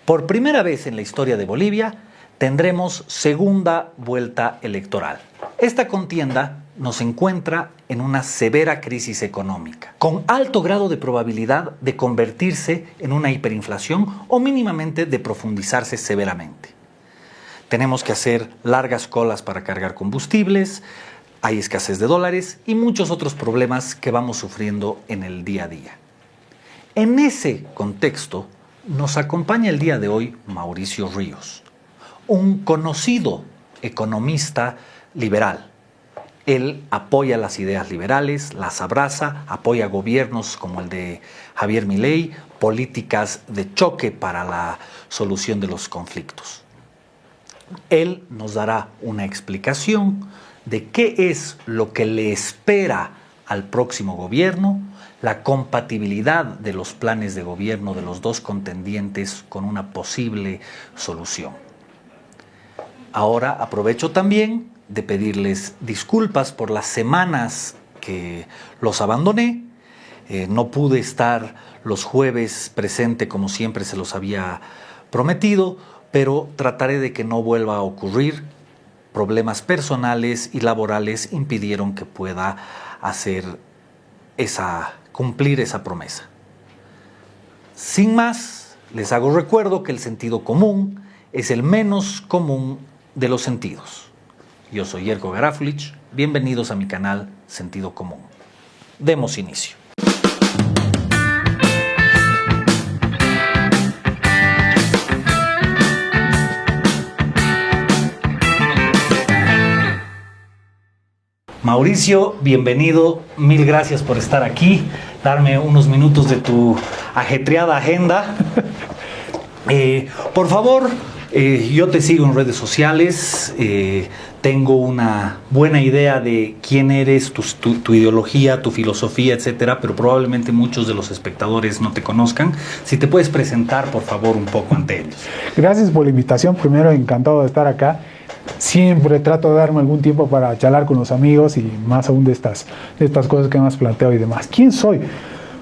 Por primera vez en la historia de Bolivia, tendremos segunda vuelta electoral. Esta contienda nos encuentra en una severa crisis económica, con alto grado de probabilidad de convertirse en una hiperinflación o mínimamente de profundizarse severamente. Tenemos que hacer largas colas para cargar combustibles, hay escasez de dólares y muchos otros problemas que vamos sufriendo en el día a día. En ese contexto, nos acompaña el día de hoy Mauricio Ríos, un conocido economista liberal. Él apoya las ideas liberales, las abraza, apoya gobiernos como el de Javier Milei, políticas de choque para la solución de los conflictos. Él nos dará una explicación de qué es lo que le espera al próximo gobierno, la compatibilidad de los planes de gobierno de los dos contendientes con una posible solución. Ahora aprovecho también de pedirles disculpas por las semanas que los abandoné. No pude estar los jueves presente como siempre se los había prometido, pero trataré de que no vuelva a ocurrir. Problemas personales y laborales impidieron que pueda cumplir esa promesa. Sin más, les hago recuerdo que el sentido común es el menos común de los sentidos. Yo soy Jerko Garafulich, bienvenidos a mi canal Sentido Común. Demos inicio. Mauricio, bienvenido, mil gracias por estar aquí, darme unos minutos de tu ajetreada agenda. Por favor, yo te sigo en redes sociales, tengo una buena idea de quién eres, tu ideología, tu filosofía, etcétera, pero probablemente muchos de los espectadores no te conozcan. Si te puedes presentar, por favor, un poco ante ellos. Gracias por la invitación, primero encantado de estar acá. Siempre trato de darme algún tiempo para charlar con los amigos y más aún de estas cosas que me has planteado y demás. ¿Quién soy?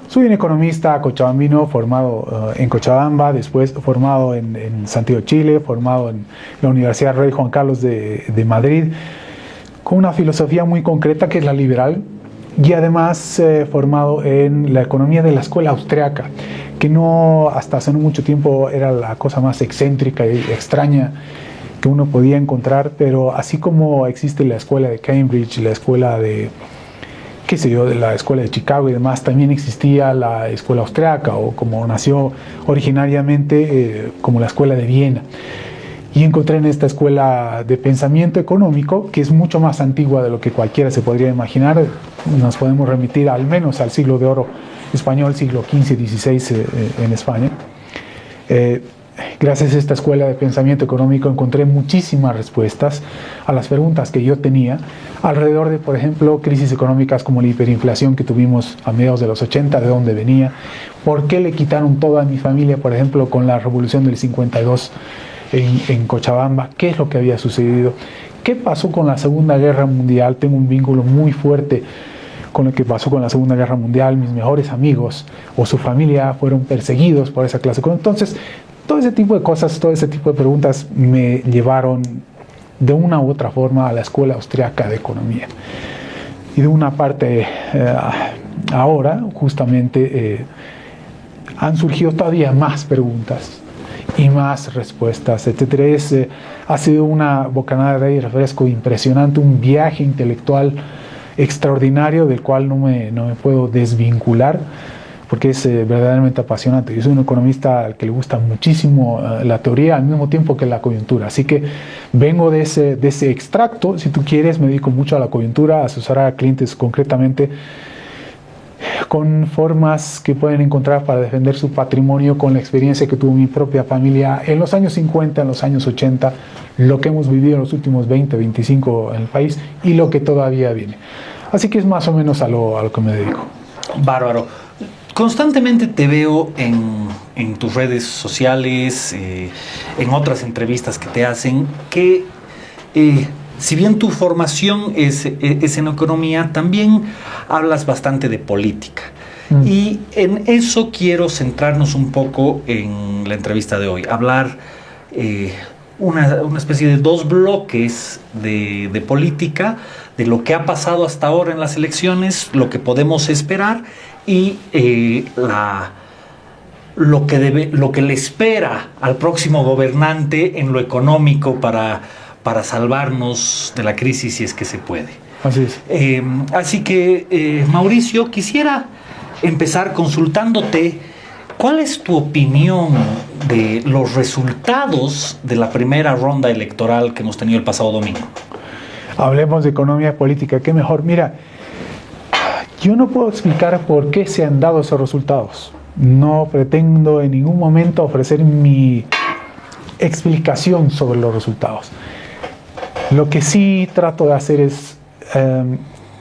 Soy un economista cochabambino formado en Cochabamba, después formado en Santiago, Chile, formado en la Universidad Rey Juan Carlos de Madrid, con una filosofía muy concreta que es la liberal, y además formado en la economía de la escuela austriaca, que no hasta hace no mucho tiempo era la cosa más excéntrica y extraña que uno podía encontrar, pero así como existe la escuela de Cambridge, la escuela de la escuela de Chicago y demás, también existía la escuela austriaca, o como nació originariamente como la escuela de Viena. Y encontré en esta escuela de pensamiento económico, que es mucho más antigua de lo que cualquiera se podría imaginar. Nos podemos remitir al menos al siglo de oro español, siglo XV y XVI en España. Gracias a esta escuela de pensamiento económico encontré muchísimas respuestas a las preguntas que yo tenía alrededor de, por ejemplo, crisis económicas como la hiperinflación que tuvimos a mediados de los 80, de dónde venía, por qué le quitaron toda a mi familia, por ejemplo, con la revolución del 52 en Cochabamba, qué es lo que había sucedido, qué pasó con la Segunda Guerra Mundial. Tengo un vínculo muy fuerte con lo que pasó con la Segunda Guerra Mundial. Mis mejores amigos o su familia fueron perseguidos por esa clase. Entonces, todo ese tipo de cosas, todo ese tipo de preguntas me llevaron de una u otra forma a la Escuela Austriaca de Economía. Y de una parte ahora, justamente, han surgido todavía más preguntas y más respuestas, etc. Ha sido una bocanada de aire fresco impresionante, un viaje intelectual extraordinario del cual no me puedo desvincular, porque es verdaderamente apasionante. Yo soy un economista al que le gusta muchísimo la teoría al mismo tiempo que la coyuntura. Así que vengo de ese extracto. Si tú quieres, me dedico mucho a la coyuntura, a asesorar a clientes concretamente con formas que pueden encontrar para defender su patrimonio, con la experiencia que tuvo mi propia familia en los años 50, en los años 80, lo que hemos vivido en los últimos 20, 25 en el país y lo que todavía viene. Así que es más o menos a lo que me dedico. Bárbaro. Constantemente te veo en tus redes sociales, en otras entrevistas que te hacen, que si bien tu formación es en economía, también hablas bastante de política. Y en eso quiero centrarnos un poco en la entrevista de hoy, hablar una especie de dos bloques de política, de lo que ha pasado hasta ahora en las elecciones, lo que podemos esperar y lo que le espera al próximo gobernante en lo económico para salvarnos de la crisis si es que se puede. Así es. Así que, Mauricio, quisiera empezar consultándote cuál es tu opinión de los resultados de la primera ronda electoral que hemos tenido el pasado domingo. Hablemos de economía política, qué mejor. Mira, yo no puedo explicar por qué se han dado esos resultados. No pretendo en ningún momento ofrecer mi explicación sobre los resultados. Lo que sí trato de hacer es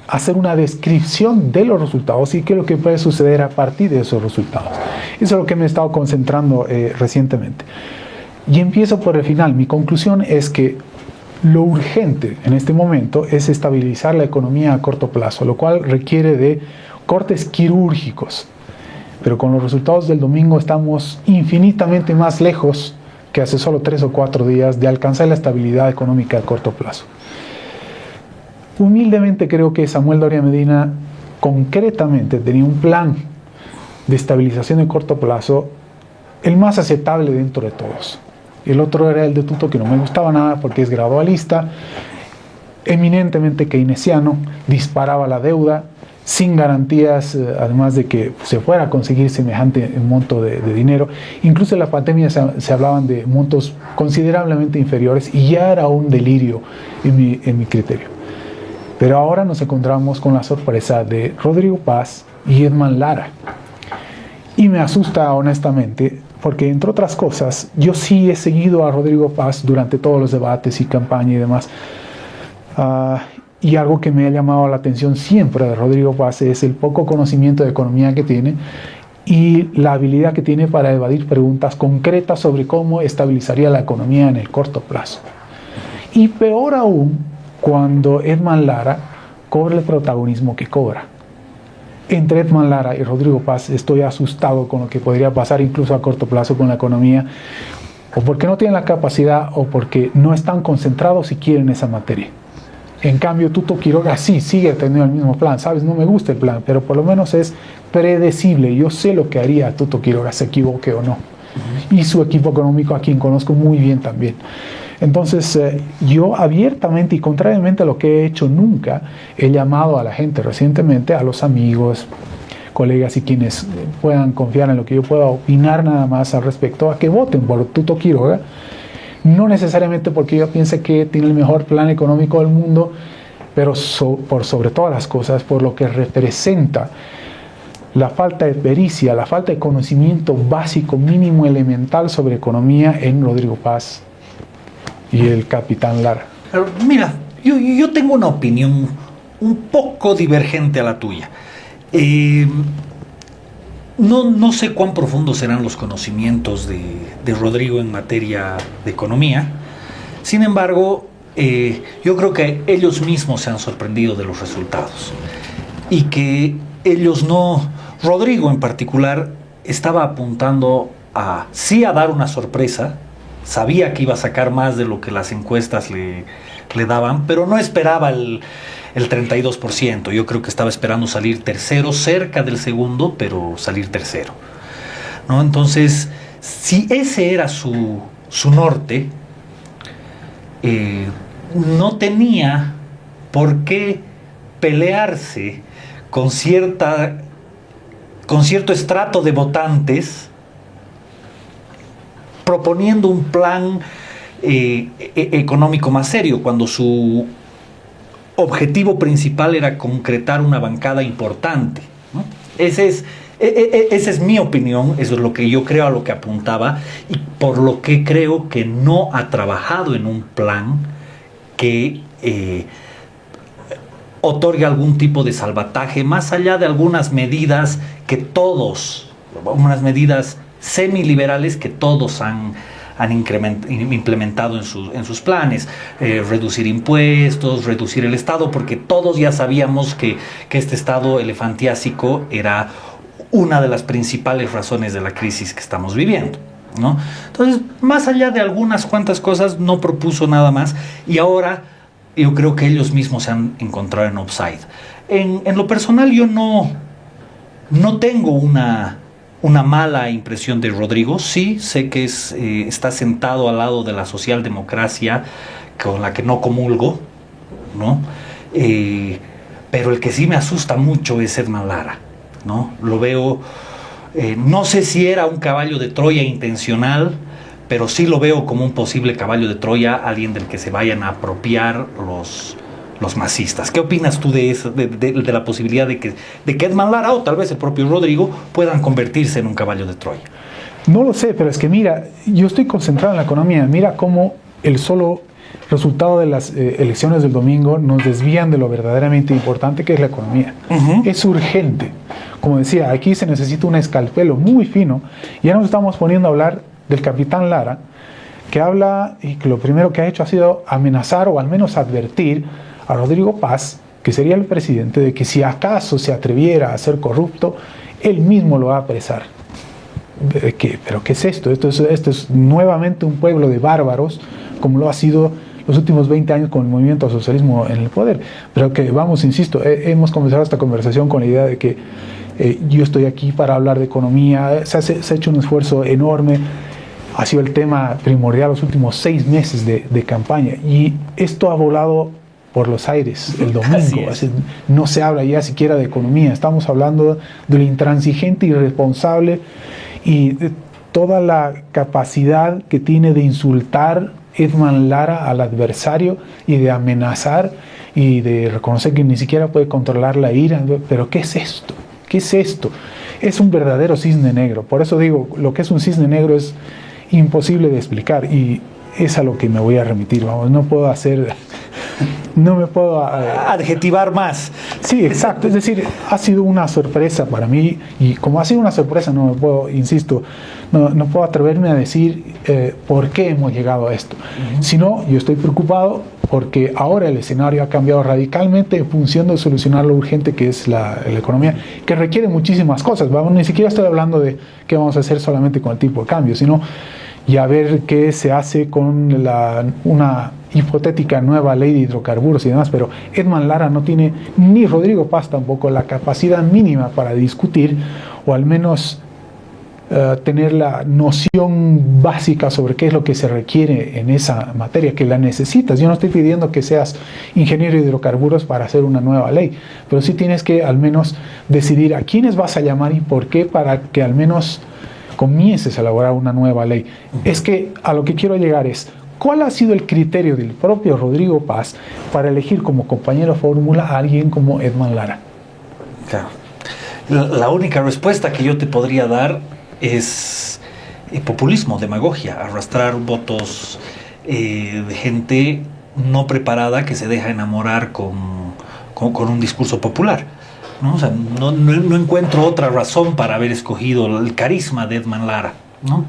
hacer una descripción de los resultados y qué es lo que puede suceder a partir de esos resultados. Eso es lo que me he estado concentrando recientemente. Y empiezo por el final. Mi conclusión es que lo urgente en este momento es estabilizar la economía a corto plazo, lo cual requiere de cortes quirúrgicos. Pero con los resultados del domingo estamos infinitamente más lejos que hace solo 3 o 4 días de alcanzar la estabilidad económica a corto plazo. Humildemente creo que Samuel Doria Medina concretamente tenía un plan de estabilización de corto plazo, el más aceptable dentro de todos. El otro era el de Tuto, que no me gustaba nada porque es gradualista, eminentemente keynesiano, disparaba la deuda, sin garantías, además de que se fuera a conseguir semejante monto de dinero. Incluso en la pandemia se hablaban de montos considerablemente inferiores y ya era un delirio en mi criterio. Pero ahora nos encontramos con la sorpresa de Rodrigo Paz y Edman Lara. Y me asusta honestamente, porque entre otras cosas, yo sí he seguido a Rodrigo Paz durante todos los debates y campaña y demás. Y algo que me ha llamado la atención siempre de Rodrigo Paz es el poco conocimiento de economía que tiene y la habilidad que tiene para evadir preguntas concretas sobre cómo estabilizaría la economía en el corto plazo. Y peor aún, cuando Edman Lara cobra el protagonismo que cobra. Entre Edman Lara y Rodrigo Paz estoy asustado con lo que podría pasar incluso a corto plazo con la economía, o porque no tienen la capacidad o porque no están concentrados siquiera en esa materia. En cambio, Tuto Quiroga sí sigue teniendo el mismo plan, ¿sabes? No me gusta el plan, pero por lo menos es predecible. Yo sé lo que haría Tuto Quiroga, se equivoque o no. Y su equipo económico, a quien conozco muy bien también. Entonces, yo abiertamente y contrariamente a lo que he hecho nunca, he llamado a la gente recientemente, a los amigos, colegas y quienes puedan confiar en lo que yo pueda opinar nada más al respecto, a que voten por Tuto Quiroga. No necesariamente porque yo piense que tiene el mejor plan económico del mundo, pero por sobre todas las cosas, por lo que representa la falta de pericia, la falta de conocimiento básico, mínimo, elemental sobre economía en Rodrigo Paz y el capitán Lara. Pero mira, yo tengo una opinión un poco divergente a la tuya. No sé cuán profundos serán los conocimientos de Rodrigo en materia de economía. Sin embargo, yo creo que ellos mismos se han sorprendido de los resultados. Y que ellos Rodrigo en particular, estaba apuntando a dar una sorpresa. Sabía que iba a sacar más de lo que las encuestas le daban, pero no esperaba el 32%. Yo creo que estaba esperando salir tercero, cerca del segundo, pero salir tercero, ¿no? Entonces, si ese era su norte, no tenía por qué pelearse con cierto estrato de votantes proponiendo un plan económico más serio, cuando su objetivo principal era concretar una bancada importante, ¿no? Esa es mi opinión, eso es lo que yo creo, a lo que apuntaba, y por lo que creo que no ha trabajado en un plan que otorgue algún tipo de salvataje, más allá de algunas medidas unas medidas semiliberales que todos han implementado en sus planes, reducir impuestos, reducir el Estado, porque todos ya sabíamos que este Estado elefantiásico era una de las principales razones de la crisis que estamos viviendo, ¿no? Entonces, más allá de algunas cuantas cosas, no propuso nada más, y ahora yo creo que ellos mismos se han encontrado en offside. En lo personal, yo no tengo una mala impresión de Rodrigo. Sí, sé que está sentado al lado de la socialdemocracia con la que no comulgo, ¿no? Pero el que sí me asusta mucho es Edman Lara, ¿no? Lo veo, no sé si era un caballo de Troya intencional, pero sí lo veo como un posible caballo de Troya, alguien del que se vayan a apropiar los masistas. ¿Qué opinas tú de eso, de la posibilidad de que Edman Lara o tal vez el propio Rodrigo puedan convertirse en un caballo de Troya? No lo sé, pero es que mira, yo estoy concentrado en la economía. Mira cómo el solo resultado de las elecciones del domingo nos desvían de lo verdaderamente importante que es la economía. Es urgente. Como decía, aquí se necesita un escalpelo muy fino. Y ya nos estamos poniendo a hablar del capitán Lara, que habla y que lo primero que ha hecho ha sido amenazar o al menos advertir a Rodrigo Paz, que sería el presidente, de que si acaso se atreviera a ser corrupto, él mismo lo va a apresar. ¿Pero qué es esto? Esto es nuevamente un pueblo de bárbaros, como lo ha sido los últimos 20 años con el movimiento al socialismo en el poder. Pero que, vamos, insisto, hemos comenzado esta conversación con la idea de que yo estoy aquí para hablar de economía. Se ha hecho un esfuerzo enorme. Ha sido el tema primordial los últimos 6 meses de campaña. Y esto ha volado por los aires el domingo. No se habla ya siquiera de economía. Estamos hablando de lo intransigente, irresponsable y de toda la capacidad que tiene de insultar Edman Lara al adversario y de amenazar y de reconocer que ni siquiera puede controlar la ira. Pero ¿qué es esto? ¿Qué es esto? Es un verdadero cisne negro. Por eso digo, lo que es un cisne negro es imposible de explicar y es a lo que me voy a remitir. Vamos, no me puedo adjetivar más. Sí, exacto. Es decir, ha sido una sorpresa para mí y como ha sido una sorpresa no puedo atreverme a decir por qué hemos llegado a esto. Sino, yo estoy preocupado porque ahora el escenario ha cambiado radicalmente en función de solucionar lo urgente que es la economía, que requiere muchísimas cosas. Vamos, ni siquiera estoy hablando de qué vamos a hacer solamente con el tipo de cambio, sino ya ver qué se hace con una hipotética nueva ley de hidrocarburos y demás, pero Edman Lara no tiene, ni Rodrigo Paz tampoco, la capacidad mínima para discutir, o al menos tener la noción básica sobre qué es lo que se requiere en esa materia, que la necesitas. Yo no estoy pidiendo que seas ingeniero de hidrocarburos para hacer una nueva ley, pero sí tienes que al menos decidir a quiénes vas a llamar y por qué, para que al menos comiences a elaborar una nueva ley. Es que a lo que quiero llegar es, ¿cuál ha sido el criterio del propio Rodrigo Paz para elegir como compañero fórmula a alguien como Edman Lara? Claro. La única respuesta que yo te podría dar es populismo, demagogia, arrastrar votos de gente no preparada que se deja enamorar con un discurso popular, ¿no? O sea, no encuentro otra razón para haber escogido el carisma de Edman Lara, ¿no?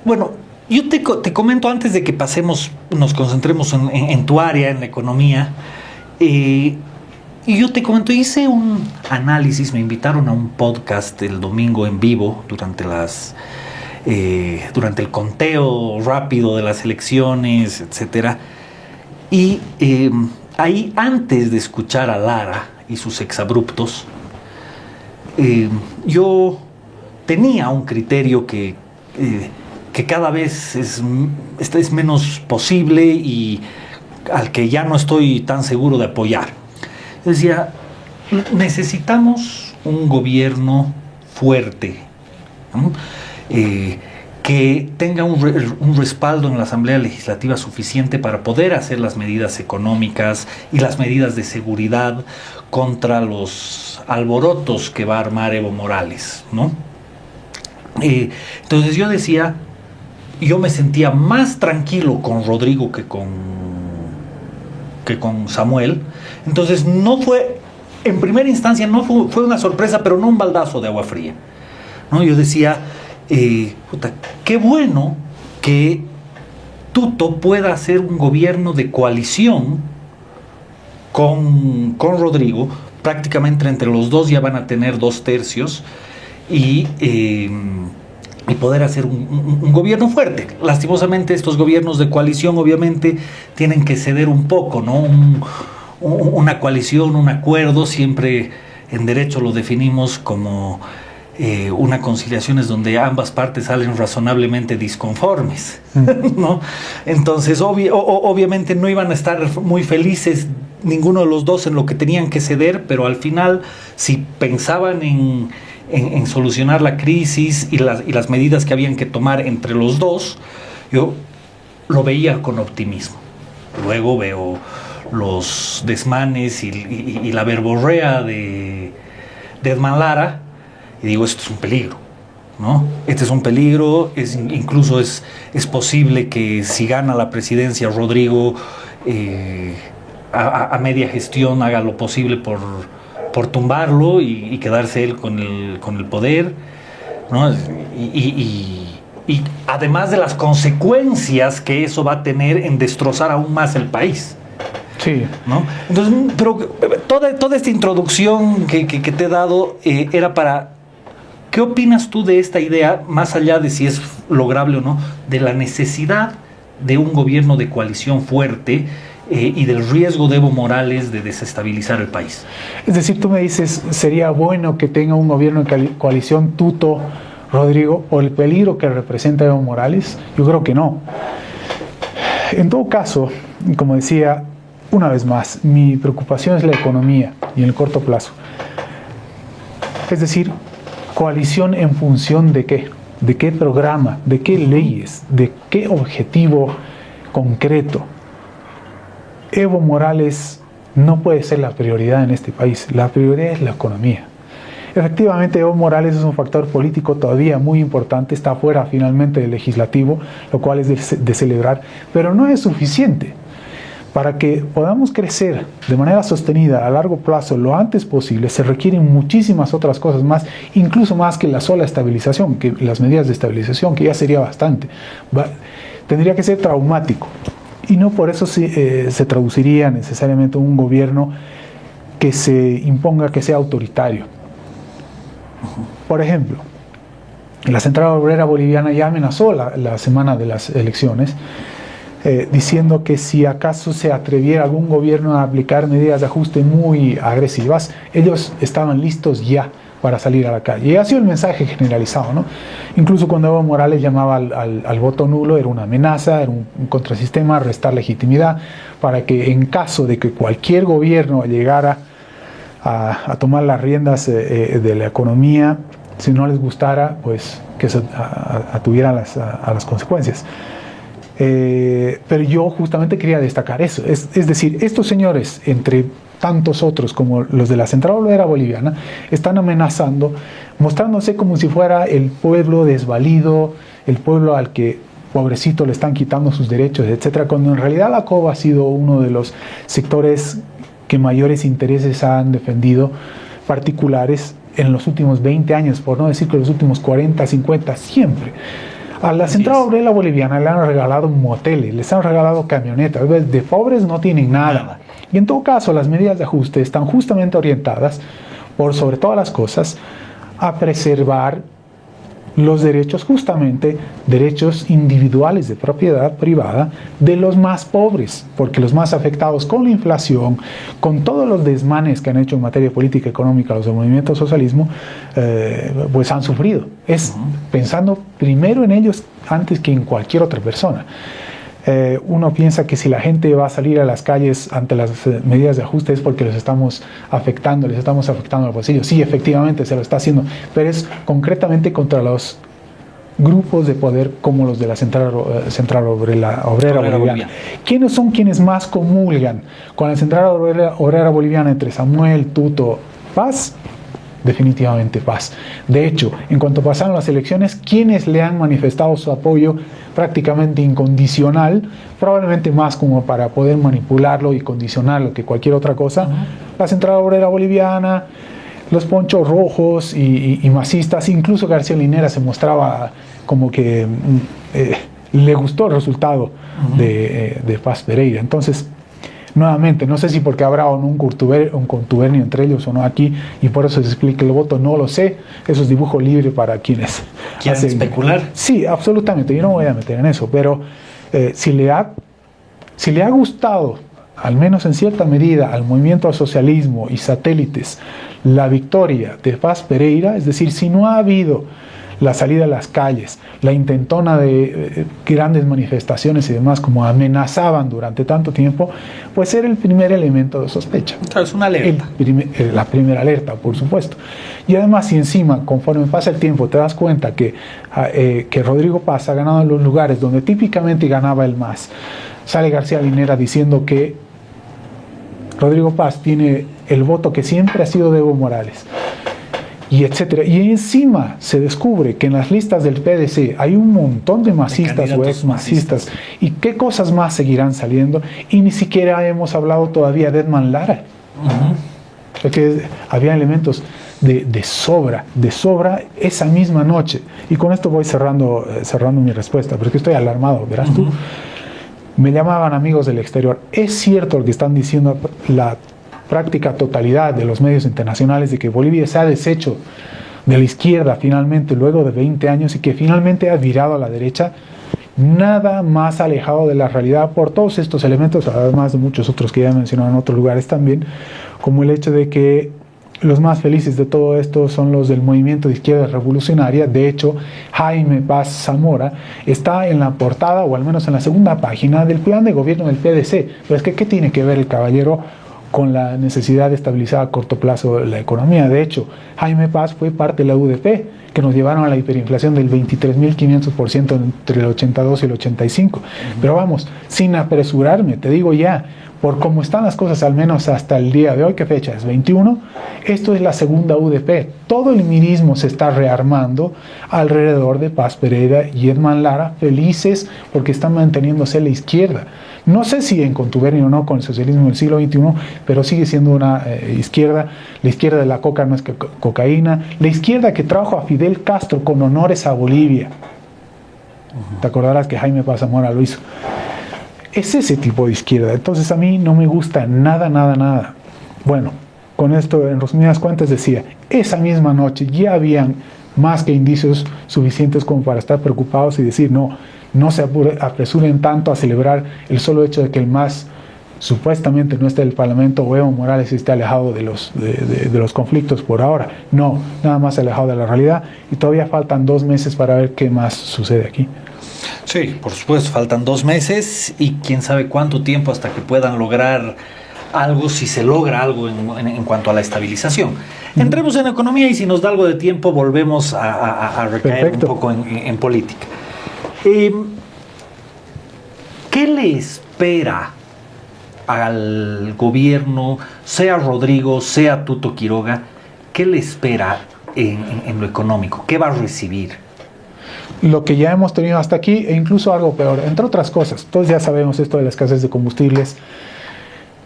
Bueno, yo te comento antes de que nos concentremos en tu área, en la economía. Y yo te comento, hice un análisis, me invitaron a un podcast el domingo en vivo durante el conteo rápido de las elecciones, etcétera. Y ahí, antes de escuchar a Lara y sus exabruptos, yo tenía un criterio que cada vez es menos posible y al que ya no estoy tan seguro de apoyar. Decía, necesitamos un gobierno fuerte, ¿no? Que tenga un respaldo en la Asamblea Legislativa suficiente para poder hacer las medidas económicas y las medidas de seguridad contra los alborotos que va a armar Evo Morales, ¿no? Entonces yo decía, yo me sentía más tranquilo con Rodrigo que con Samuel. Entonces no fue, en primera instancia no fue una sorpresa, pero no un baldazo de agua fría, ¿no? Yo decía, qué bueno que Tuto pueda hacer un gobierno de coalición con Rodrigo, prácticamente entre los dos ya van a tener 2/3 y poder hacer un gobierno fuerte. Lastimosamente estos gobiernos de coalición obviamente tienen que ceder un poco, ¿no? Una coalición, un acuerdo, siempre en derecho lo definimos como una conciliación es donde ambas partes salen razonablemente disconformes, ¿no? Entonces obviamente no iban a estar muy felices ninguno de los dos en lo que tenían que ceder, pero al final si pensaban en solucionar la crisis y las medidas que habían que tomar entre los dos, yo lo veía con optimismo. Luego veo los desmanes y la verborrea de Edman Lara y digo, esto es un peligro, ¿no? Este es un peligro, incluso es posible que si gana la presidencia Rodrigo a media gestión haga lo posible por tumbarlo y quedarse él con el poder, ¿no? Y además de las consecuencias que eso va a tener en destrozar aún más el país. Sí. ¿No? Entonces, pero toda esta introducción que te he dado era para... ¿Qué opinas tú de esta idea, más allá de si es lograble o no, de la necesidad de un gobierno de coalición fuerte y del riesgo de Evo Morales de desestabilizar el país? Es decir, tú me dices, ¿sería bueno que tenga un gobierno de coalición Tuto, Rodrigo, por el peligro que representa Evo Morales? Yo creo que no. En todo caso, como decía, una vez más, mi preocupación es la economía y en el corto plazo. Es decir, coalición en función de qué, de qué programa, de qué leyes, de qué objetivo concreto. Evo Morales no puede ser la prioridad en este país, la prioridad es la economía. Efectivamente, Evo Morales es un factor político todavía muy importante, está fuera finalmente del legislativo, lo cual es de celebrar, pero no es suficiente. Para que podamos crecer de manera sostenida a largo plazo lo antes posible, se requieren muchísimas otras cosas más, incluso más que la sola estabilización, que las medidas de estabilización, que ya sería bastante. Tendría que ser traumático. Y no por eso se traduciría necesariamente un gobierno que se imponga, que sea autoritario. Por ejemplo, la Central Obrera Boliviana ya amenazó la semana de las elecciones, diciendo que si acaso se atreviera algún gobierno a aplicar medidas de ajuste muy agresivas, ellos estaban listos ya para salir a la calle. Y ha sido el mensaje generalizado, ¿no? Incluso cuando Evo Morales llamaba al voto nulo, era una amenaza, era un contrasistema, restar legitimidad, para que en caso de que cualquier gobierno llegara a tomar las riendas de la economía, si no les gustara, pues que se atuvieran a las consecuencias. Pero yo justamente quería destacar eso, es decir, estos señores, entre tantos otros como los de la Central Obrera Boliviana, están amenazando, mostrándose como si fuera el pueblo desvalido, el pueblo al que pobrecito le están quitando sus derechos, etcétera, cuando en realidad la COB ha sido uno de los sectores que mayores intereses han defendido, particulares, en los últimos 20 años, por no decir que los últimos 40, 50, siempre. A la Central Obrera Boliviana le han regalado moteles, les han regalado camionetas, de pobres no tienen nada. Y en todo caso, las medidas de ajuste están justamente orientadas, por sobre todas las cosas, a preservar los derechos, justamente derechos individuales de propiedad privada de los más pobres, porque los más afectados con la inflación, con todos los desmanes que han hecho en materia política económica los del movimiento socialismo, pues han sufrido. Es pensando primero en ellos antes que en cualquier otra persona. Uno piensa que si la gente va a salir a las calles ante las medidas de ajuste es porque les estamos afectando al bolsillo. Sí, efectivamente se lo está haciendo, pero es concretamente contra los grupos de poder como los de la Central Obrera Boliviana. ¿Quiénes son quienes más comulgan con la Central Obrera Boliviana entre Samuel, Tuto, Paz? Definitivamente Paz. De hecho, en cuanto pasaron las elecciones, quienes le han manifestado su apoyo prácticamente incondicional, probablemente más como para poder manipularlo y condicionarlo que cualquier otra cosa, la Central Obrera Boliviana, los ponchos rojos y masistas, incluso García Linera se mostraba como que le gustó el resultado de Paz Pereira. Entonces, Nuevamente, no sé si porque habrá o no un contubernio entre ellos o no aquí, y por eso se explica el voto, no lo sé. Eso es dibujo libre para quienes ¿Quieren especular? Sí, absolutamente, yo no me voy a meter en eso, pero si le ha gustado, al menos en cierta medida, al movimiento al socialismo y satélites, la victoria de Paz Pereira, es decir, si no ha habido la salida a las calles, la intentona de grandes manifestaciones y demás, como amenazaban durante tanto tiempo, pues era el primer elemento de sospecha. Claro, es una alerta. La primera alerta, por supuesto. Y además, si encima, conforme pasa el tiempo, te das cuenta que Rodrigo Paz ha ganado en los lugares donde típicamente ganaba el MAS, sale García Linera diciendo que Rodrigo Paz tiene el voto que siempre ha sido de Evo Morales, y etcétera. Y encima se descubre que en las listas del PDC hay un montón de masistas o ex-masistas. ¿Y qué cosas más seguirán saliendo? Y ni siquiera hemos hablado todavía de Edman Lara. Porque había elementos de sobra esa misma noche. Y con esto voy cerrando mi respuesta, porque estoy alarmado, verás tú. Me llamaban amigos del exterior. Es cierto lo que están diciendo la práctica totalidad de los medios internacionales de que Bolivia se ha deshecho de la izquierda finalmente luego de 20 años y que finalmente ha virado a la derecha. Nada más alejado de la realidad por todos estos elementos, además de muchos otros que ya he mencionado en otros lugares también, como el hecho de que los más felices de todo esto son los del movimiento de izquierda revolucionaria. De hecho, Jaime Paz Zamora está en la portada, o al menos en la segunda página, del plan de gobierno del PDC. Pero es que, ¿qué tiene que ver el caballero con la necesidad de estabilizar a corto plazo la economía? De hecho, Jaime Paz fue parte de la UDP, que nos llevaron a la hiperinflación del 23.500% entre el 82 y el 85. Pero vamos, sin apresurarme, te digo ya, por cómo están las cosas, al menos hasta el día de hoy, ¿qué fecha es? 21. Esto es la segunda UDP. Todo el mirismo se está rearmando alrededor de Paz Pereira y Edman Lara, felices porque están manteniéndose la izquierda. No sé si en contubernio o no con el socialismo del siglo XXI, pero sigue siendo una izquierda. La izquierda de la coca no es cocaína. La izquierda que trajo a Fidel Castro con honores a Bolivia. Te acordarás que Jaime Paz Zamora lo hizo. Es ese tipo de izquierda. Entonces a mí no me gusta nada. Bueno, con esto en resumidas cuentas decía, esa misma noche ya habían más que indicios suficientes como para estar preocupados y decir no se apresuren tanto a celebrar el solo hecho de que el MAS supuestamente no esté en el Parlamento o Evo Morales esté alejado de los conflictos por ahora. No, nada más alejado de la realidad, y todavía faltan 2 meses para ver qué más sucede aquí. Sí, por supuesto, faltan 2 meses y quién sabe cuánto tiempo hasta que puedan lograr algo, si se logra algo en cuanto a la estabilización. Entremos en economía y si nos da algo de tiempo volvemos a recaer un poco en política. ¿Qué le espera al gobierno, sea Rodrigo, sea Tuto Quiroga? ¿Qué le espera en lo económico? ¿Qué va a recibir? Lo que ya hemos tenido hasta aquí, e incluso algo peor, entre otras cosas. Todos ya sabemos esto de la escasez de combustibles,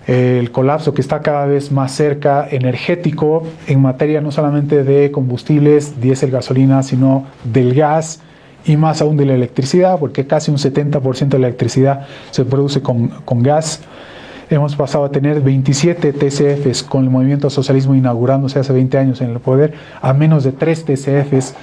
el colapso que está cada vez más cerca, energético, en materia no solamente de combustibles, diésel, gasolina, sino del gas y más aún de la electricidad, porque casi un 70% de la electricidad se produce con gas. Hemos pasado a tener 27 TCFs con el movimiento socialismo inaugurándose hace 20 años en el poder, a menos de 3 TCFs.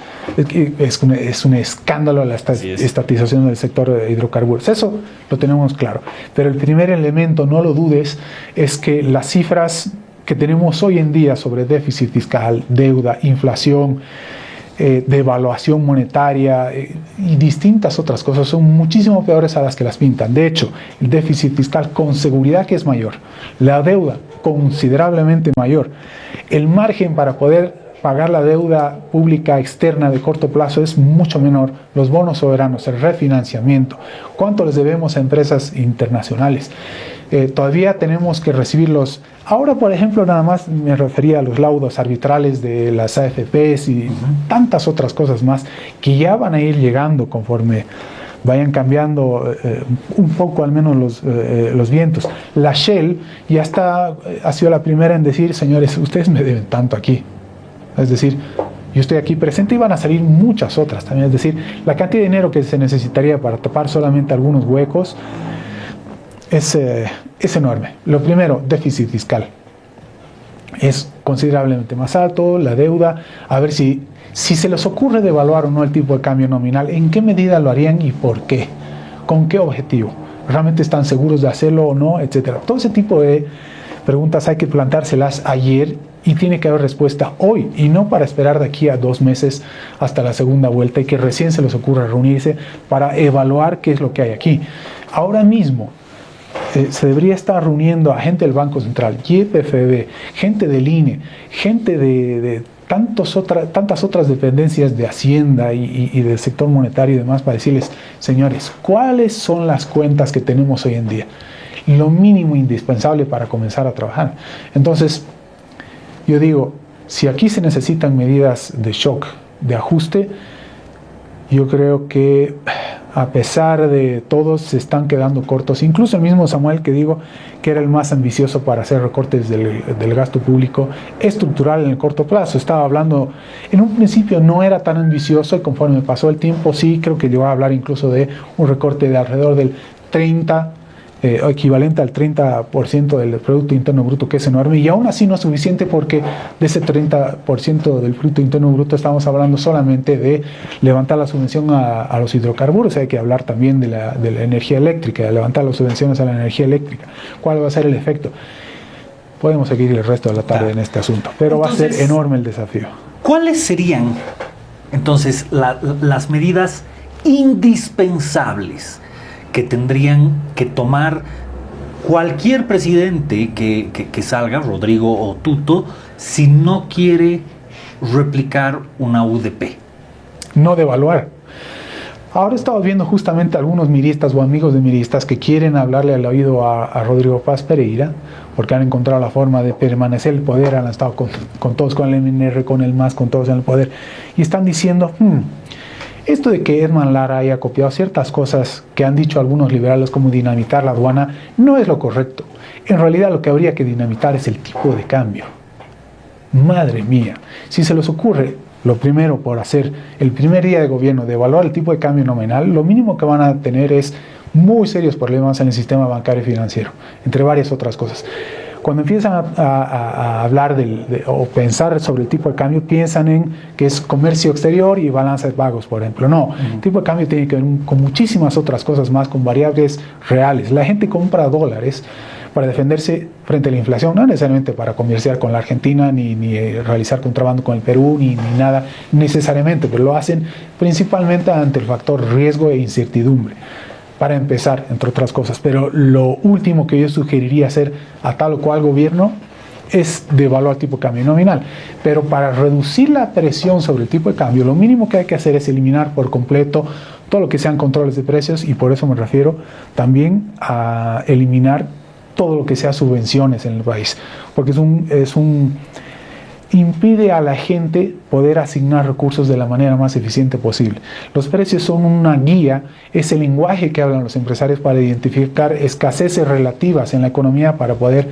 Es un escándalo la estatización del sector de hidrocarburos. Eso lo tenemos claro. Pero el primer elemento, no lo dudes, es que las cifras que tenemos hoy en día sobre déficit fiscal, deuda, inflación, devaluación monetaria y distintas otras cosas son muchísimo peores a las que las pintan. De hecho, el déficit fiscal con seguridad que es mayor, la deuda considerablemente mayor, el margen para poder pagar la deuda pública externa de corto plazo es mucho menor, los bonos soberanos, el refinanciamiento, cuánto les debemos a empresas internacionales. Todavía tenemos que recibirlos. Ahora, por ejemplo, nada más me refería a los laudos arbitrales de las AFPs y tantas otras cosas más que ya van a ir llegando conforme vayan cambiando un poco al menos los vientos. La Shell ya ha sido la primera en decir, señores, ustedes me deben tanto aquí. Es decir, yo estoy aquí presente y van a salir muchas otras también. Es decir, la cantidad de dinero que se necesitaría para tapar solamente algunos huecos es enorme. Lo primero, déficit fiscal. Es considerablemente más alto, la deuda. A ver si se les ocurre devaluar o no el tipo de cambio nominal, ¿en qué medida lo harían y por qué? ¿Con qué objetivo? ¿Realmente están seguros de hacerlo o no? Etcétera. Todo ese tipo de preguntas hay que plantárselas ayer y tiene que haber respuesta hoy y no para esperar de aquí a 2 meses hasta la segunda vuelta y que recién se les ocurra reunirse para evaluar qué es lo que hay aquí. Ahora mismo se debería estar reuniendo a gente del Banco Central, YPFB, gente del INE, gente de tantas otras dependencias de Hacienda y del sector monetario y demás para decirles, señores, ¿cuáles son las cuentas que tenemos hoy en día? Lo mínimo indispensable para comenzar a trabajar. Entonces, yo digo, si aquí se necesitan medidas de shock, de ajuste, yo creo que a pesar de todos se están quedando cortos. Incluso el mismo Samuel, que digo que era el más ambicioso para hacer recortes del gasto público estructural en el corto plazo. Estaba hablando, en un principio no era tan ambicioso y conforme pasó el tiempo sí, creo que llegó a hablar incluso de un recorte de alrededor del 30%, equivalente al 30% del Producto Interno Bruto, que es enorme, y aún así no es suficiente porque de ese 30% del Producto Interno Bruto estamos hablando solamente de levantar la subvención a los hidrocarburos. Hay que hablar también de la energía eléctrica, de levantar las subvenciones a la energía eléctrica. ¿Cuál va a ser el efecto? Podemos seguir el resto de la tarde en este asunto, pero entonces, va a ser enorme el desafío. ¿Cuáles serían entonces las medidas indispensables que tendrían que tomar cualquier presidente que salga, Rodrigo o Tuto, si no quiere replicar una UDP? No devaluar. Ahora estamos viendo justamente algunos miristas o amigos de miristas que quieren hablarle al oído a Rodrigo Paz Pereira, porque han encontrado la forma de permanecer en el poder, han estado con todos, con el MNR, con el MAS, con todos en el poder, y están diciendo, esto de que Edman Lara haya copiado ciertas cosas que han dicho algunos liberales como dinamitar la aduana no es lo correcto. En realidad lo que habría que dinamitar es el tipo de cambio. Madre mía, si se les ocurre lo primero por hacer el primer día de gobierno de evaluar el tipo de cambio nominal, lo mínimo que van a tener es muy serios problemas en el sistema bancario y financiero, entre varias otras cosas. Cuando empiezan a hablar o pensar sobre el tipo de cambio, piensan en que es comercio exterior y balanza de pagos, por ejemplo. No, el tipo de cambio tiene que ver con muchísimas otras cosas más, con variables reales. La gente compra dólares para defenderse frente a la inflación, no necesariamente para comerciar con la Argentina, ni realizar contrabando con el Perú, ni nada necesariamente, pero lo hacen principalmente ante el factor riesgo e incertidumbre. Para empezar, entre otras cosas. Pero lo último que yo sugeriría hacer a tal o cual gobierno es devaluar el tipo de cambio nominal. Pero para reducir la presión sobre el tipo de cambio, lo mínimo que hay que hacer es eliminar por completo todo lo que sean controles de precios, y por eso me refiero también a eliminar todo lo que sea subvenciones en el país. Porque impide a la gente poder asignar recursos de la manera más eficiente posible. Los precios son una guía, es el lenguaje que hablan los empresarios para identificar escaseces relativas en la economía para poder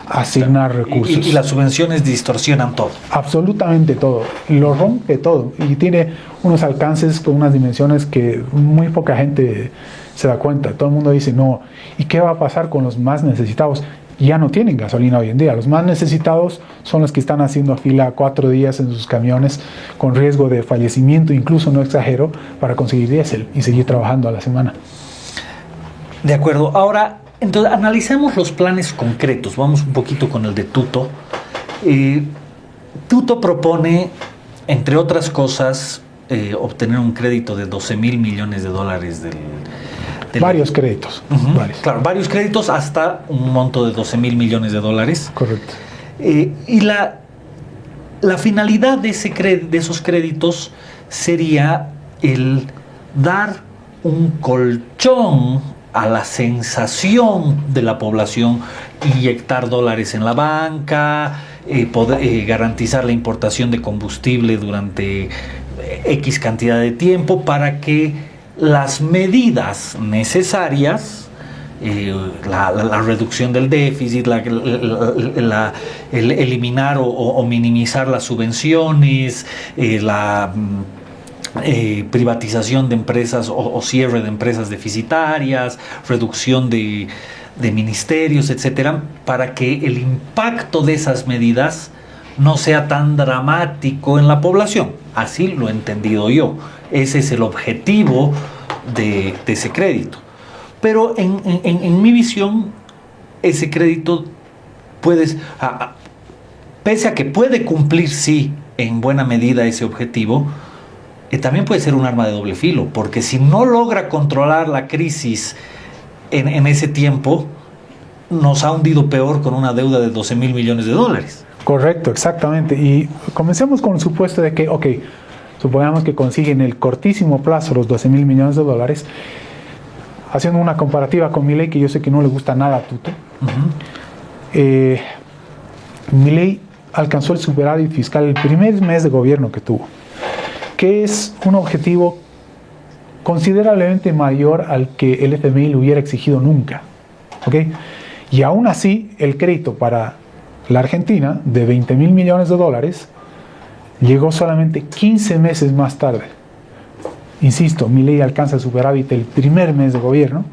asignar recursos. Y las subvenciones distorsionan todo. Absolutamente todo, lo rompe todo y tiene unos alcances con unas dimensiones que muy poca gente se da cuenta. Todo el mundo dice, no, ¿y qué va a pasar con los más necesitados? Ya no tienen gasolina hoy en día. Los más necesitados son los que están haciendo fila 4 días en sus camiones con riesgo de fallecimiento, incluso no exagero, para conseguir diésel y seguir trabajando a la semana. De acuerdo. Ahora, entonces, analicemos los planes concretos. Vamos un poquito con el de Tuto. Tuto propone, entre otras cosas, obtener un crédito de $12,000 millones varios créditos. Varios. Claro, varios créditos hasta un monto de $12,000 millones. Correcto. Y la finalidad de esos créditos sería el dar un colchón a la sensación de la población, inyectar dólares en la banca, poder garantizar la importación de combustible durante X cantidad de tiempo para que las medidas necesarias, la reducción del déficit, el eliminar o minimizar las subvenciones, la privatización de empresas o cierre de empresas deficitarias, reducción de de ministerios, etcétera, para que el impacto de esas medidas no sea tan dramático en la población. Así lo he entendido yo. Ese es el objetivo de ese crédito. Pero en mi visión, ese crédito pese a que puede cumplir, sí, en buena medida ese objetivo, también puede ser un arma de doble filo, porque si no logra controlar la crisis en ese tiempo, nos ha hundido peor con una deuda de 12.000 millones de dólares. Correcto, exactamente. Y comencemos con el supuesto de que, supongamos que consiguen en el cortísimo plazo los 12.000 millones de dólares, haciendo una comparativa con Milei, que yo sé que no le gusta nada a Tuto. Milei alcanzó el superávit fiscal el primer mes de gobierno que tuvo, que es un objetivo considerablemente mayor al que el FMI le hubiera exigido nunca. Y aún así, el crédito para la Argentina de 20.000 millones de dólares llegó solamente 15 meses más tarde. Insisto, Milei alcanza el superávit el primer mes de gobierno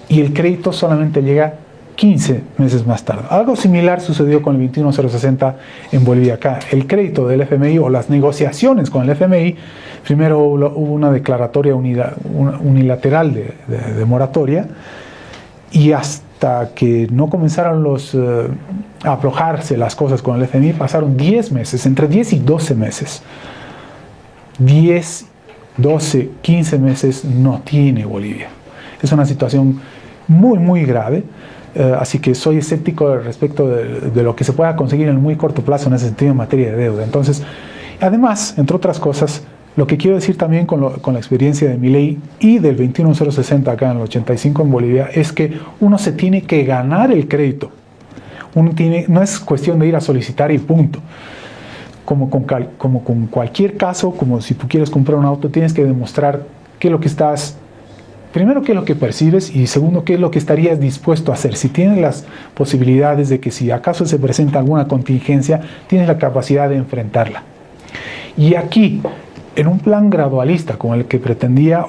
y el crédito solamente llega 15 meses más tarde. Algo similar sucedió con el 21060 en Bolivia. Acá el crédito del FMI o las negociaciones con el FMI, primero hubo una declaratoria unilateral de moratoria, y hasta que no comenzaron a aflojarse las cosas con el FMI pasaron 10 meses, entre 10 y 12 meses. 10, 12, 15 meses no tiene Bolivia. Es una situación muy, muy grave. Así que soy escéptico respecto de lo que se pueda conseguir en muy corto plazo en ese sentido en materia de deuda. Entonces, además, entre otras cosas, lo que quiero decir también con la experiencia de Milei y del 21060 acá en el 85 en Bolivia es que uno se tiene que ganar el crédito. No es cuestión de ir a solicitar y punto. Como con cualquier caso, como si tú quieres comprar un auto, tienes que demostrar qué es lo que estás... Primero, qué es lo que percibes y segundo, qué es lo que estarías dispuesto a hacer. Si tienes las posibilidades de que si acaso se presenta alguna contingencia, tienes la capacidad de enfrentarla. Y aquí, en un plan gradualista como el que pretendía,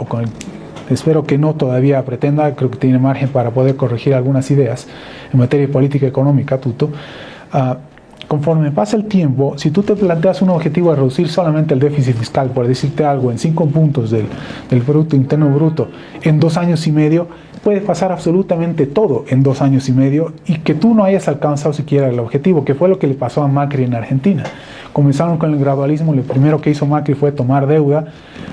espero que no todavía pretenda, creo que tiene margen para poder corregir algunas ideas en materia de política económica, Tuto, conforme pasa el tiempo, si tú te planteas un objetivo de reducir solamente el déficit fiscal, por decirte algo, en 5 puntos del Producto Interno Bruto en 2 años y medio, puede pasar absolutamente todo en 2 años y medio y que tú no hayas alcanzado siquiera el objetivo, que fue lo que le pasó a Macri en Argentina. Comenzaron con el gradualismo, lo primero que hizo Macri fue tomar deuda,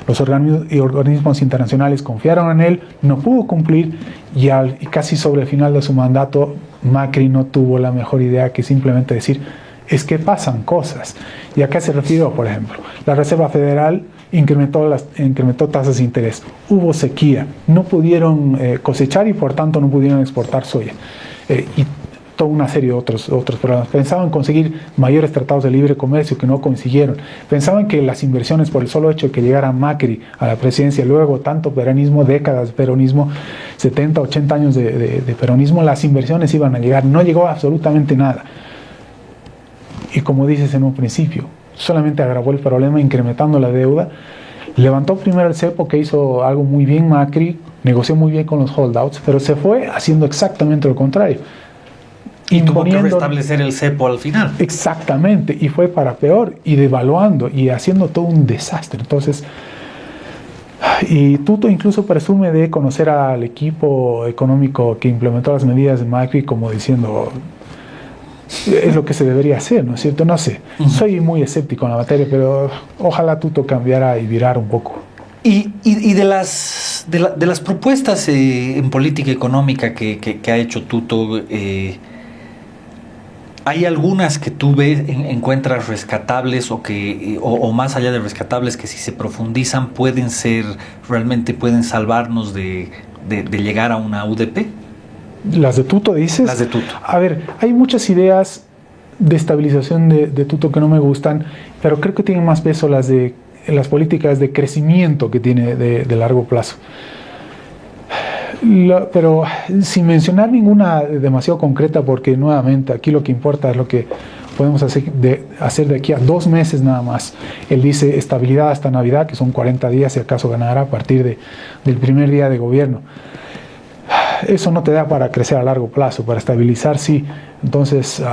los organismos internacionales confiaron en él, no pudo cumplir y casi sobre el final de su mandato Macri no tuvo la mejor idea que simplemente decir, es que pasan cosas. ¿Y a qué se refirió, por ejemplo? La Reserva Federal incrementó tasas de interés, hubo sequía, no pudieron cosechar y por tanto no pudieron exportar soya. Y toda una serie de otros problemas. Pensaban conseguir mayores tratados de libre comercio que no consiguieron. Pensaban que las inversiones, por el solo hecho de que llegara Macri a la presidencia, luego tanto peronismo, décadas de peronismo, 70, 80 años de peronismo, las inversiones iban a llegar. No llegó absolutamente nada. Y como dices en un principio, solamente agravó el problema incrementando la deuda. Levantó primero el cepo, que hizo algo muy bien Macri, negoció muy bien con los holdouts, pero se fue haciendo exactamente lo contrario. Y tuvo que restablecer el cepo al final. Exactamente, y fue para peor, y devaluando, y haciendo todo un desastre. Entonces, y Tuto incluso presume de conocer al equipo económico que implementó las medidas de Macri como diciendo, es lo que se debería hacer, ¿no es cierto? No sé, soy muy escéptico en la materia, pero ojalá Tuto cambiara y virara un poco. Y de las propuestas en política económica que ha hecho Tuto, ¿hay algunas que tú encuentras rescatables o más allá de rescatables que si se profundizan realmente pueden salvarnos de llegar a una UDP? ¿Las de Tuto dices? Las de Tuto. A ver, hay muchas ideas de estabilización de Tuto que no me gustan, pero creo que tienen más peso las políticas de crecimiento que tiene de largo plazo. Pero sin mencionar ninguna demasiado concreta, porque nuevamente aquí lo que importa es lo que podemos hacer de aquí a 2 meses nada más. Él dice estabilidad hasta Navidad, que son 40 días, si acaso ganará a partir del primer día de gobierno. eso no te da para crecer a largo plazo, para estabilizar sí. Entonces,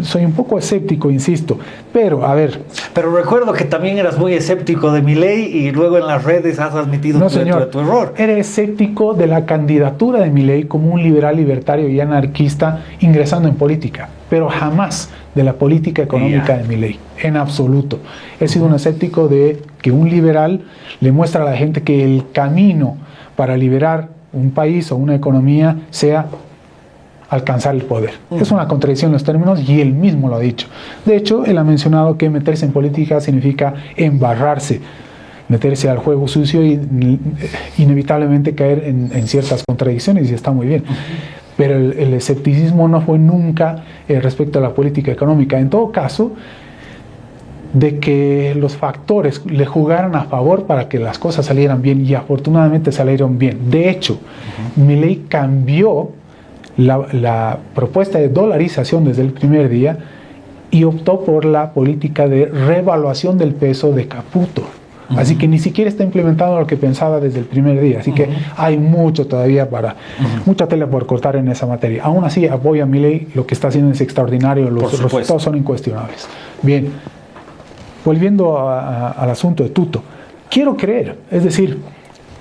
soy un poco escéptico, insisto. Pero, a ver... Pero recuerdo que también eras muy escéptico de Milei y luego en las redes has admitido no, señor, tu error. Era escéptico de la candidatura de Milei como un liberal libertario y anarquista ingresando en política, pero jamás de la política económica de Milei, en absoluto. He sido un escéptico de que un liberal le muestra a la gente que el camino para liberar un país o una economía sea alcanzar el poder. Es una contradicción en los términos y él mismo lo ha dicho. De hecho, él ha mencionado que meterse en política significa embarrarse, meterse al juego sucio y inevitablemente caer en ciertas contradicciones, y está muy bien. Pero el escepticismo no fue nunca respecto a la política económica. En todo caso, de que los factores le jugaran a favor para que las cosas salieran bien, y afortunadamente salieron bien. De hecho, Milei cambió la propuesta de dolarización desde el primer día y optó por la política de revaluación del peso de Caputo. Así que ni siquiera está implementando lo que pensaba desde el primer día. Así que hay mucho todavía mucha tela por cortar en esa materia. Aún así, apoyo a Milei, lo que está haciendo es extraordinario, los resultados son incuestionables. Bien, volviendo al asunto de Tuto, quiero creer, es decir,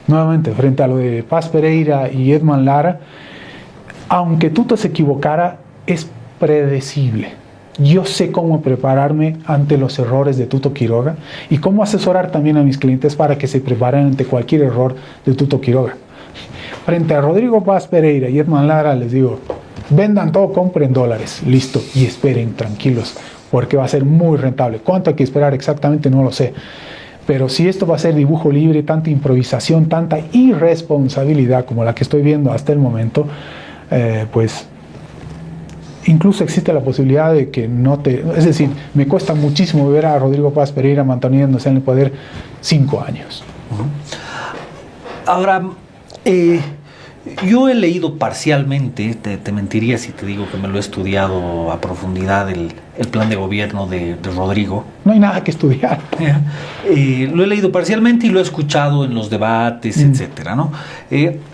nuevamente, frente a lo de Paz Pereira y Edman Lara, aunque Tuto se equivocara, es predecible. Yo sé cómo prepararme ante los errores de Tuto Quiroga y cómo asesorar también a mis clientes para que se preparen ante cualquier error de Tuto Quiroga. Frente a Rodrigo Paz Pereira y Edman Lara les digo, vendan todo, compren dólares, listo, y esperen tranquilos, porque va a ser muy rentable. ¿Cuánto hay que esperar exactamente? No lo sé. Pero si esto va a ser dibujo libre, tanta improvisación, tanta irresponsabilidad como la que estoy viendo hasta el momento, pues incluso existe la posibilidad de que es decir, me cuesta muchísimo ver a Rodrigo Paz Pereira manteniéndose en el poder 5 años. Ahora, yo he leído parcialmente, te mentiría si te digo que me lo he estudiado a profundidad, el plan de gobierno de Rodrigo. No hay nada que estudiar. Lo he leído parcialmente y lo he escuchado en los debates, etcétera, ¿no?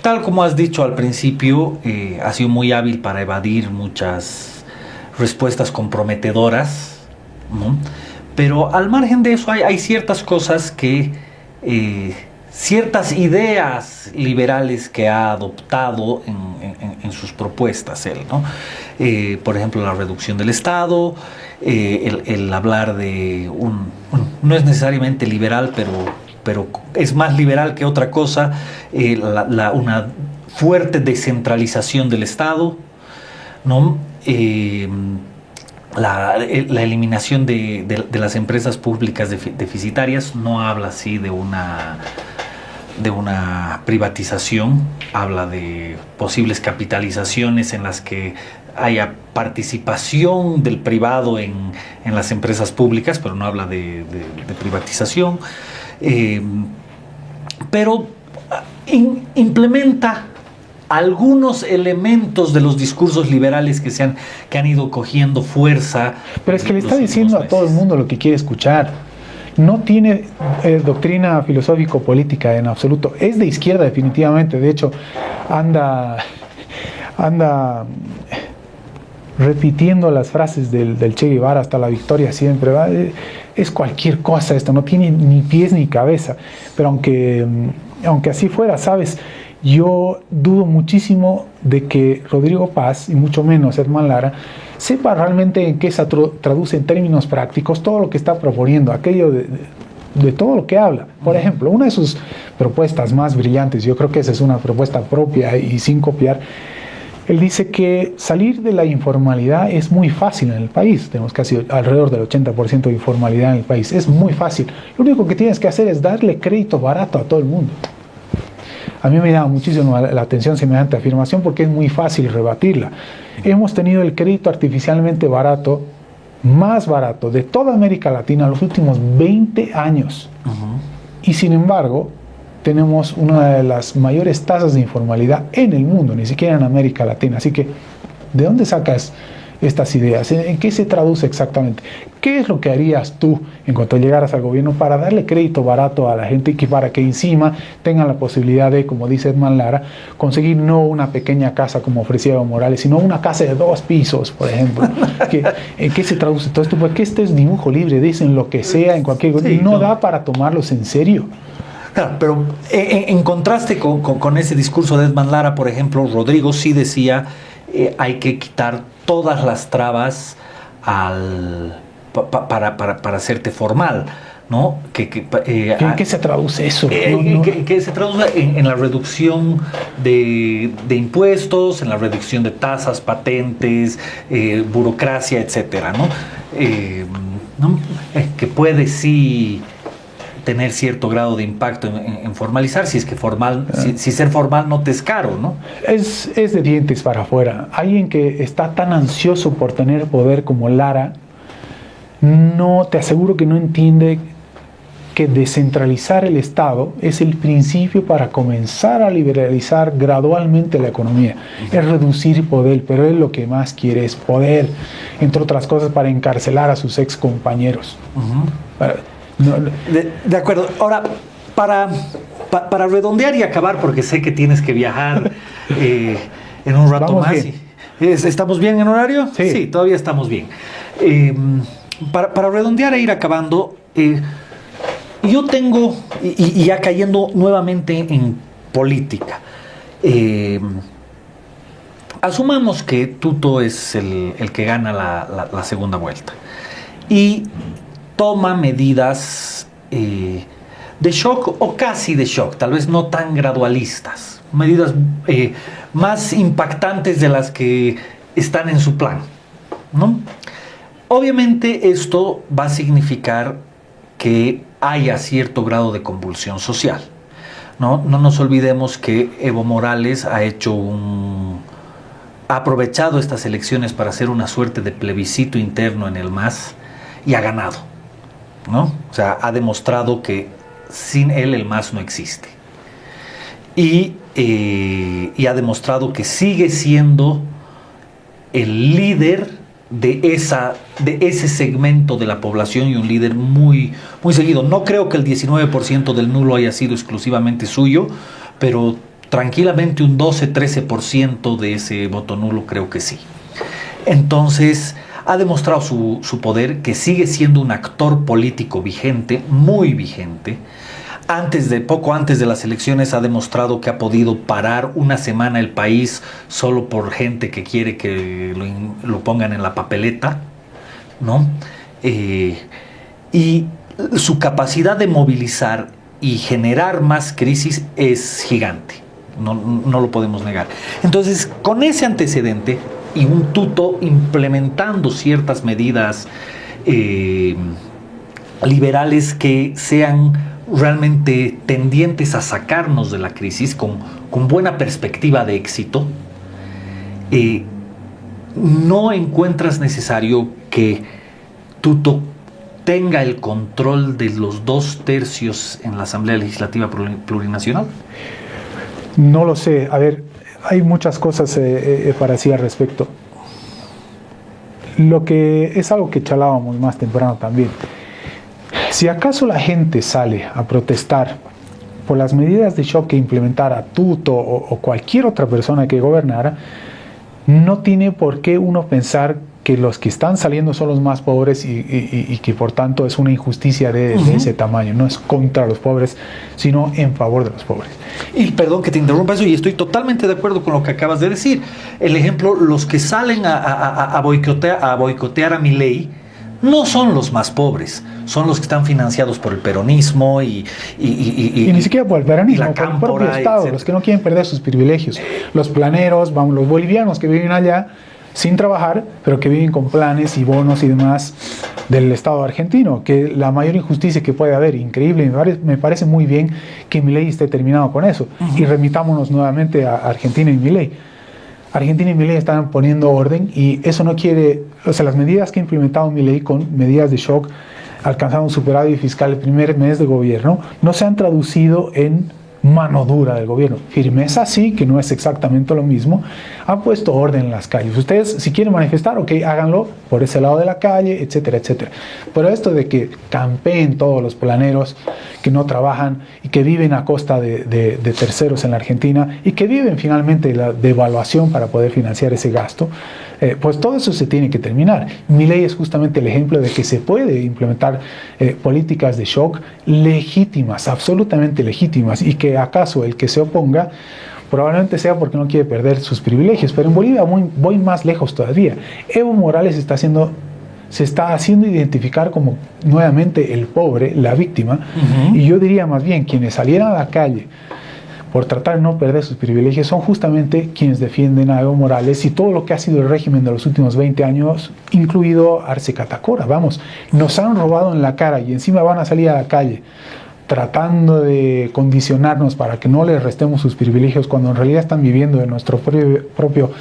Tal como has dicho al principio, ha sido muy hábil para evadir muchas respuestas comprometedoras, ¿no? Pero al margen de eso hay ciertas cosas que... ciertas ideas liberales que ha adoptado en sus propuestas él, ¿no? Por ejemplo, la reducción del Estado, el hablar de no es necesariamente liberal, pero es más liberal que otra cosa, una fuerte descentralización del Estado, ¿no? La eliminación de las empresas públicas deficitarias. No habla así de una privatización, habla de posibles capitalizaciones en las que haya participación del privado en las empresas públicas, pero no habla de privatización, pero implementa algunos elementos de los discursos liberales que han ido cogiendo fuerza. Pero es que le está diciendo a todo el mundo lo que quiere escuchar. No tiene doctrina filosófico-política en absoluto. Es de izquierda definitivamente. De hecho, anda repitiendo las frases del Che Guevara hasta la victoria siempre. ¿Va? Es cualquier cosa esto. No tiene ni pies ni cabeza. Pero aunque así fuera, ¿sabes? Yo dudo muchísimo de que Rodrigo Paz, y mucho menos Edman Lara, sepa realmente en qué se traduce en términos prácticos todo lo que está proponiendo, aquello de todo lo que habla. Por ejemplo, una de sus propuestas más brillantes, yo creo que esa es una propuesta propia y sin copiar, él dice que salir de la informalidad es muy fácil en el país. Tenemos casi alrededor del 80% de informalidad en el país. Es muy fácil. Lo único que tienes que hacer es darle crédito barato a todo el mundo. A mí me llama muchísimo la atención semejante afirmación porque es muy fácil rebatirla. Hemos tenido el crédito artificialmente barato, más barato de toda América Latina en los últimos 20 años. Y sin embargo, tenemos una de las mayores tasas de informalidad en el mundo, ni siquiera en América Latina. Así que, ¿de dónde sacas estas ideas? ¿En qué se traduce exactamente? ¿Qué es lo que harías tú en cuanto llegaras al gobierno para darle crédito barato a la gente y para que encima tengan la posibilidad de, como dice Edman Lara, conseguir no una pequeña casa como ofrecía Evo Morales, sino una casa de 2 pisos, por ejemplo? ¿En qué se traduce todo esto? Porque este es dibujo libre, dicen lo que sea en cualquier... Sí, no da para tomarlos en serio. Claro, pero en contraste con ese discurso de Edman Lara, por ejemplo, Rodrigo sí decía hay que quitar todas las trabas para hacerte formal, ¿no? ¿En qué se traduce eso? Que se traduce en la reducción de impuestos, en la reducción de tasas, patentes, burocracia, etcétera, ¿no? Que puede sí tener cierto grado de impacto en formalizar, si es que si ser formal no te es caro, ¿no? Es de dientes para afuera. Alguien que está tan ansioso por tener poder como Lara, no, te aseguro que no entiende que descentralizar el Estado es el principio para comenzar a liberalizar gradualmente la economía. Es reducir poder, pero él lo que más quiere es poder, entre otras cosas, para encarcelar a sus ex compañeros. De acuerdo. Ahora, para redondear y acabar, porque sé que tienes que viajar en un rato Vamos más. bien. ¿Estamos bien en horario? Sí, todavía estamos bien. Para redondear e ir acabando, yo tengo, y ya cayendo nuevamente en política, asumamos que Tuto es el que gana la segunda vuelta y toma medidas de shock o casi de shock, tal vez no tan gradualistas, medidas más impactantes de las que están en su plan, ¿no? Obviamente esto va a significar que haya cierto grado de convulsión social, ¿no? No nos olvidemos que Evo Morales ha aprovechado estas elecciones para hacer una suerte de plebiscito interno en el MAS y ha ganado, ¿no? O sea, ha demostrado que sin él el MAS no existe. Y ha demostrado que sigue siendo el líder de ese segmento de la población y un líder muy, muy seguido. No creo que el 19% del nulo haya sido exclusivamente suyo, pero tranquilamente un 12-13% de ese voto nulo creo que sí. Entonces, ha demostrado su poder, que sigue siendo un actor político vigente, muy vigente. Poco antes de las elecciones ha demostrado que ha podido parar una semana el país solo por gente que quiere que lo pongan en la papeleta, ¿no? Y su capacidad de movilizar y generar más crisis es gigante, no lo podemos negar. Entonces, con ese antecedente y un Tuto implementando ciertas medidas liberales que sean realmente tendientes a sacarnos de la crisis con buena perspectiva de éxito, no encuentras necesario que Tuto tenga el control de los 2/3 en la Asamblea Legislativa Plurinacional. No lo sé. A ver, hay muchas cosas para decir al respecto. Lo que es algo que charlábamos más temprano también. Si acaso la gente sale a protestar por las medidas de shock que implementara Tuto o cualquier otra persona que gobernara, no tiene por qué uno pensar que los que están saliendo son los más pobres y que por tanto es una injusticia de ese tamaño. No es contra los pobres, sino en favor de los pobres. Y perdón que te interrumpa eso, y estoy totalmente de acuerdo con lo que acabas de decir. El ejemplo, los que salen a boicotear a Milei no son los más pobres, son los que están financiados por el peronismo y ni siquiera por el peronismo, por el propio Estado, etcétera. Los que no quieren perder sus privilegios, los planeros, los bolivianos que viven allá sin trabajar, pero que viven con planes y bonos y demás del Estado argentino, que la mayor injusticia que puede haber, increíble, me parece muy bien que Milei esté terminado con eso. Y remitámonos nuevamente a Argentina y Milei. Argentina y Milei están poniendo orden y eso no quiere, o sea, las medidas que ha implementado Milei con medidas de shock, alcanzaron un superávit fiscal el primer mes de gobierno, no se han traducido en mano dura del gobierno. Firmeza sí, que no es exactamente lo mismo. Han puesto orden en las calles. Ustedes, si quieren manifestar, ok, háganlo por ese lado de la calle, etcétera, etcétera. Pero esto de que campeen todos los planeros, que no trabajan y que viven a costa de terceros en la Argentina y que viven finalmente la devaluación para poder financiar ese gasto, pues todo eso se tiene que terminar. Milei es justamente el ejemplo de que se puede implementar políticas de shock legítimas, absolutamente legítimas, y que acaso el que se oponga probablemente sea porque no quiere perder sus privilegios. Pero en Bolivia voy más lejos todavía. Evo Morales se está haciendo identificar como nuevamente el pobre, la víctima, y yo diría más bien quienes salieran a la calle por tratar de no perder sus privilegios son justamente quienes defienden a Evo Morales y todo lo que ha sido el régimen de los últimos 20 años, incluido Arce Catacora. Vamos, nos han robado en la cara y encima van a salir a la calle tratando de condicionarnos para que no les restemos sus privilegios cuando en realidad están viviendo de nuestro propio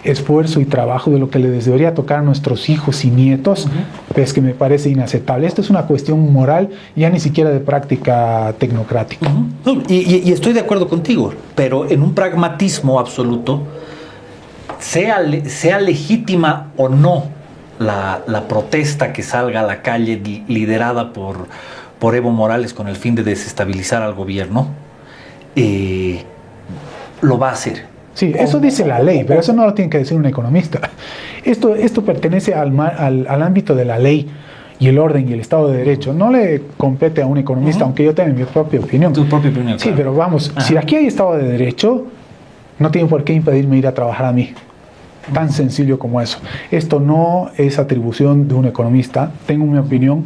esfuerzo y trabajo, de lo que les debería tocar a nuestros hijos y nietos, pues que me parece inaceptable. Esto es una cuestión moral, ya ni siquiera de práctica tecnocrática. Y estoy de acuerdo contigo, pero en un pragmatismo absoluto, sea legítima o no la protesta que salga a la calle liderada por Evo Morales con el fin de desestabilizar al gobierno, lo va a hacer. Sí, eso dice la ley, pero eso no lo tiene que decir un economista. Esto pertenece al ámbito de la ley y el orden y el Estado de Derecho. No le compete a un economista, aunque yo tenga mi propia opinión. Tu propia opinión, sí, claro. Pero vamos, si aquí hay Estado de Derecho, no tiene por qué impedirme ir a trabajar a mí. Tan sencillo como eso. Esto no es atribución de un economista. Tengo mi opinión.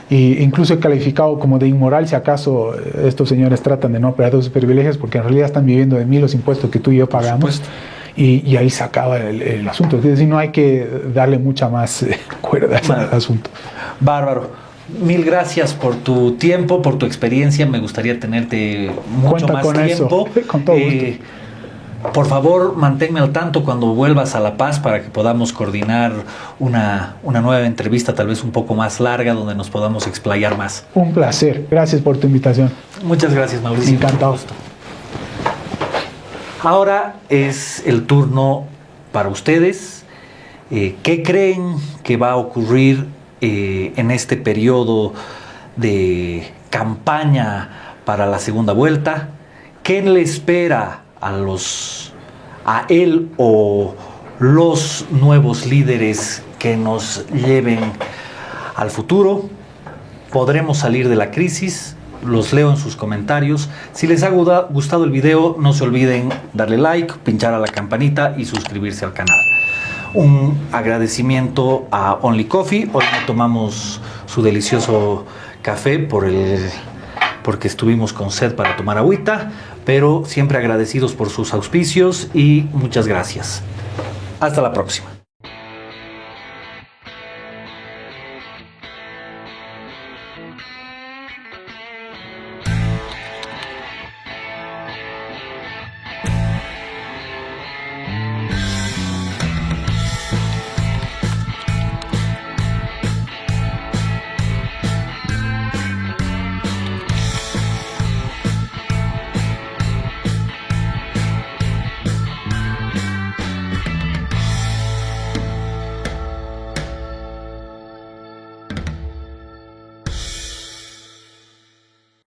E incluso he calificado como de inmoral si acaso estos señores tratan de no perder sus privilegios, porque en realidad están viviendo de los impuestos que tú y yo pagamos, y ahí se acaba el asunto. Es decir, no hay que darle mucha más cuerda al asunto. Bárbaro. Mil gracias por tu tiempo, por tu experiencia. Me gustaría tenerte mucho más tiempo. Con todo gusto. Por favor, manténme al tanto cuando vuelvas a La Paz para que podamos coordinar una nueva entrevista, tal vez un poco más larga, donde nos podamos explayar más. Un placer. Gracias por tu invitación. Muchas gracias, Mauricio. Encantado. Ahora es el turno para ustedes. ¿Qué creen que va a ocurrir en este periodo de campaña para la segunda vuelta? ¿Qué le espera a él o los nuevos líderes que nos lleven al futuro? ¿Podremos salir de la crisis? Los leo en sus comentarios. Si les ha gustado el video, no se olviden darle like, pinchar a la campanita y suscribirse al canal. Un agradecimiento a Only Coffee. Hoy no tomamos su delicioso café porque estuvimos con sed para tomar agüita, pero siempre agradecidos por sus auspicios y muchas gracias. Hasta la próxima.